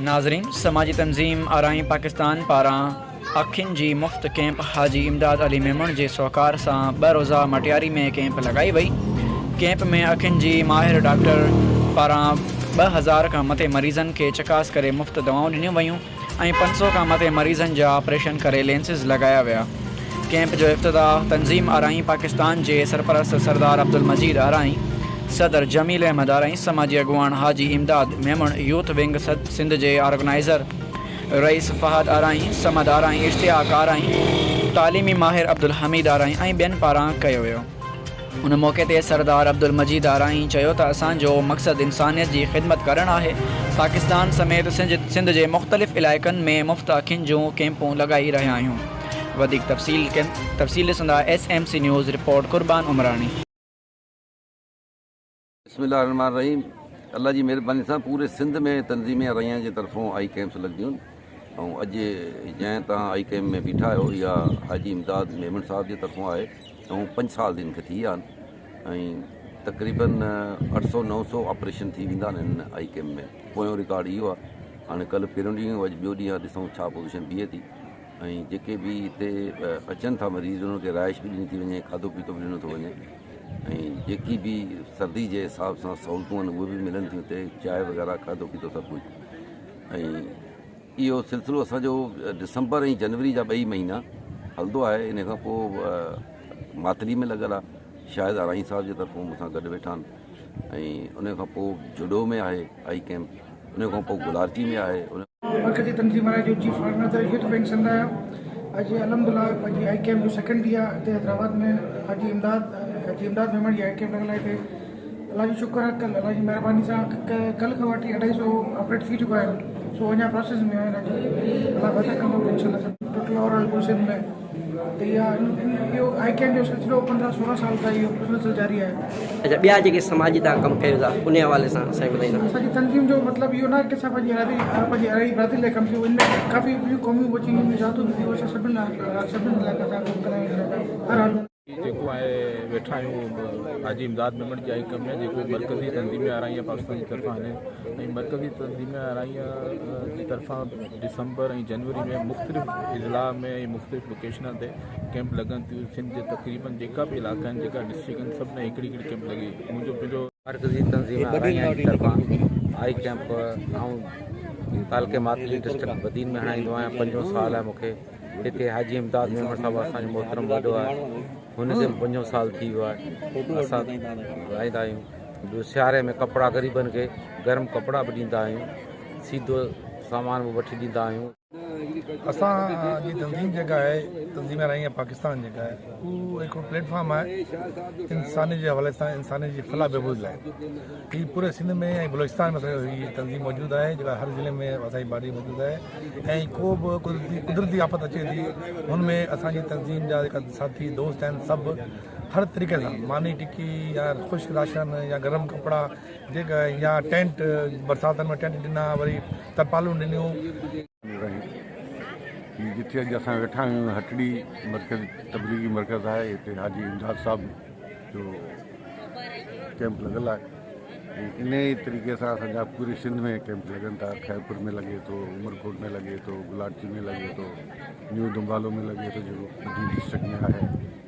नाज़रीन, समाजी तंज़ीम आराई पाकिस्तान पारां अखियुनि जी मुफ़्त कैंप हाजी इमदाद अली मेमण जे सोकार सां 2 रोज़ा मटियारी में कैंप लगाई वई। कैंप में अखियुनि जी माहिर डॉक्टर पारां 2000 खां मथे मरीज़नि खे चकास करे मुफ़्त दवाऊं ॾिनियूं वयूं ऐं 500 खां मथे मरीज़नि जा ऑपरेशन करे लेंसिस लगाया विया। कैंप जो इफ्तिताह तंज़ीम आराई पाकिस्तान जे सरपरस्त सरदार अब्दुल मजीद आराई, सदर जमील अहमद आराई, समाजी अगवान हाजी इमदाद मेमण, यूथ विंग सिंध जे ऑर्गेनाइज़र रईस फ़हद आराई, समद आराई, इश्तियाक आराई, तालीमी माहिर अब्दुल हमीद आराई ऐं ॿियनि पारां कयो वियो। उन मौक़े ते सरदार अब्दुल मजीद आराई चयो त असांजो मक़सदु इंसानियत जी ख़िदमत करणु आहे। पाकिस्तान समेत सिंध जे मुख़्तलिफ़ इलाइक़नि में मुफ़्त अखियुनि जूं कैंपूं लॻाई रहिया आहियूं। वधीक तफ़सील ॾिसंदा SMC न्यूज़ रिपोर्ट कुर्बान उमरानी। बिस्मिल्लाहिर्रहमानिर्रहीम। अल्लाह जी महिरबानी सां पूरे सिंध में तंज़ीम आराईअ जे तरफ़ों आई कैंप्स लॻंदियूं आहिनि ऐं अॼु जंहिं तव्हां आई कैंप में बीठा आहियो इहा हाजी इमदाद मेमण साहब जे तरफ़ों आहे ऐं 5 साल हिन खे थी विया आहिनि ऐं तक़रीबन 800-900 ऑपरेशन थी वेंदा आहिनि हिन आई कैंप में। पोयों रिकॉर्ड इहो आहे। हाणे कल्ह पहिरियों ॾींहुं अॼु ॿियो ॾींहुं ॾिसूं छा पोज़ीशन बीहे थी ऐं जेके बि हिते अचनि था मरीज़ उन्हनि खे रिहाइश बि ॾिनी थी वञे, खाधो पीतो बि ॾिनो थो वञे ऐं जेकी बि सर्दी जे हिसाब सां सहूलियतूं आहिनि उहे बि मिलनि थियूं हिते, चांहि वग़ैरह खाधो पीतो सभु कुझु। ऐं इहो सिलसिलो असांजो दिसंबर ऐं जनवरी जा 2 महीना हलंदो आहे। इन खां पोइ मातली में लॻल आहे, शायदि आराई साहब जे तरफ़ों मूंसां गॾु वेठा आहिनि ऐं उन खां पोइ जुडो में आहे आई कैंप, उन खां पोइ गुलारची में आहे। मरकज़ी तंज़ीम जो chief organiser youth wing Sindh आहियां। अॼु अलहमदुलिल्लाह पंहिंजी आई कैंप जो 2nd ॾींहुं आहे हिते हैदराबाद में। हाजी इमदाद मेमण जी आई कैंप लॻल आहे हिते। अल्लाह जो शुक्र आहे, कल्ह अल्लाह जी महिरबानी सां कल्ह खां वठी 250 ऑपरेट थी चुका आहिनि। सो अञा प्रोसेस में आहिनि। अॼु अल्लाह बहितर कंदो इंशाल्लाह। टोटल ओवरऑल पूरे सिंध में त इहो आई कैंप जो सिलसिलो 15-16 साल खां इहो सिलसिलो जारी आहे। अच्छा, ॿिया जेके समाजी तव्हां कमु कयो था उन हवाले सां असांखे ॿुधाईंदा। असांजी तंज़ीम जो मतिलबु इहो न आहे की असां पंहिंजी अराई बिरादरी लाइ कमु कयूं। इनमें काफ़ी ॿियूं क़ौमियूं बची ज़ातूं बि थियूं। असां सभिनी लाइ असां कमु करायूं हर हाल में। जेको आहे वेठा आहियूं हाजी इमदाद मेमण जी आई कैंप में, जेको मरकज़ी तंज़ीम आराई पाकिस्तान जी तरफ़ां आहिनि ऐं मरकज़ी तंज़ीम आराई जी तरफ़ां दिसंबर ऐं जनवरी में मुख़्तलिफ़ इज़ला में ऐं मुख़्तलिफ़ लोकेशन ते कैंप लॻनि थियूं। सिंध जे तक़रीबन जेका बि इलाइक़ा आहिनि, जेका डिस्ट्रिक्ट आहिनि, सभु में हिकिड़ी कैंप लॻी। मुंहिंजो पंहिंजो मरकज़ी तंज़ीम आराई जी तरफ़ां आई कैंप ऐं तालके मातली डिस्ट्रिक्ट बदीन में हणाईंदो आहियां। 5 साल आहे मूंखे हिते। हाजी इमदाद मेमण साहब असांजो मोहतरम वॾो आहे, हुनखे 5 साल थी वियो आहे। असां हलाईंदा आहियूं। ॿियो सियारे में कपिड़ा ग़रीबनि खे गरम कपिड़ा बि ॾींदा आहियूं, सीधो सामान बि वठी ॾींदा आहियूं। असांजी तंज़ीम जेका आहे तंज़ीम आराई पाकिस्तान जेका आहे उहो हिकिड़ो प्लेटफॉर्म आहे इंसानी जे हवाले सां इंसानी जी फलाह बहबूद लाइ। हीअ पूरे सिंध में ऐं बलोचिस्तान में हीअ तंज़ीम मौजूदु आहे, जेका हर ज़िले में असांजी बाडी मौजूदु आहे। ऐं को बि कुदरती आफ़त अचे थी हुनमें असांजी तंज़ीम जा जेका साथी दोस्त आहिनि सभु हर तरीक़े सां मानी टिकी या ख़ुश्क राशन या गरम कपिड़ा जेका या टेंट, बरसातनि में टेंट ॾिना, वरी तरपालूं ॾिनियूं। जिथे अॼु असां वेठा आहियूं हटड़ी मरकज़ तबलीगी मरकज़ आहे। हिते हाजी इमदाद साहब जो कैंप लॻल आहे। इन ई तरीक़े सां असांजा पूरे सिंध में कैंप लॻनि था। खैरपुर में लॻे थो, उमरकोट में लॻे थो, गुलारची में लॻे थो, न्यू दुम्बालो में लॻे थो, जेको बदी डिस्ट्रिक्ट में आहे,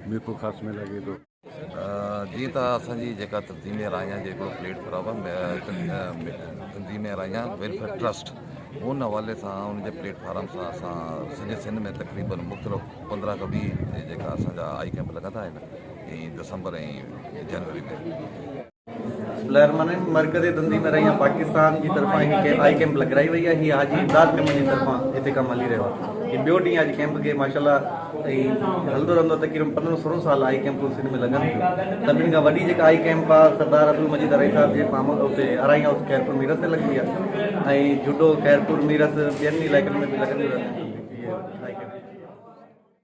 मीरपुर ख़ास में लॻे थो। जीअं त असांजी जेका तंज़ीम आराई जेको प्लेटफॉर्म तंज़ीम आराई वेलफेयर ट्रस्ट, उन हवाले सां उनजे प्लेटफॉर्म सां असां सॼे सिंध में तक़रीबन मुख़्तलिफ़ 15 खां 20 जेका असांजा आई कैंप लॻंदा आहिनि ऐं दिसंबर ऐं जनवरी में। मरकज़ी तंज़ीम आराई पाकिस्तान जी तरफ़ां हिकु आई कैंप लॻाई वई आहे। हीअ हाजी इमदाद मेमण जी तरफ़ां हिते कमु हली रहियो आहे। हीअ ॿियो ॾींहुं अॼु कैंप खे माशाल्लाह हलंदो रहंदो। तक़रीबन 15-16 साल आई कैंप सिंध में लॻनि थियूं। सभिनी खां वॾी जेका आई कैंप आहे सरदार अब्दुल मजीद आराई साहब जे फार्म हुते आराई हाउस खैरपुर मीरत ते लॻंदी आहे ऐं जुडो खैरपुर मीरत ॿियनि इलाइक़नि में बि लॻंदियूं रहंदियूं।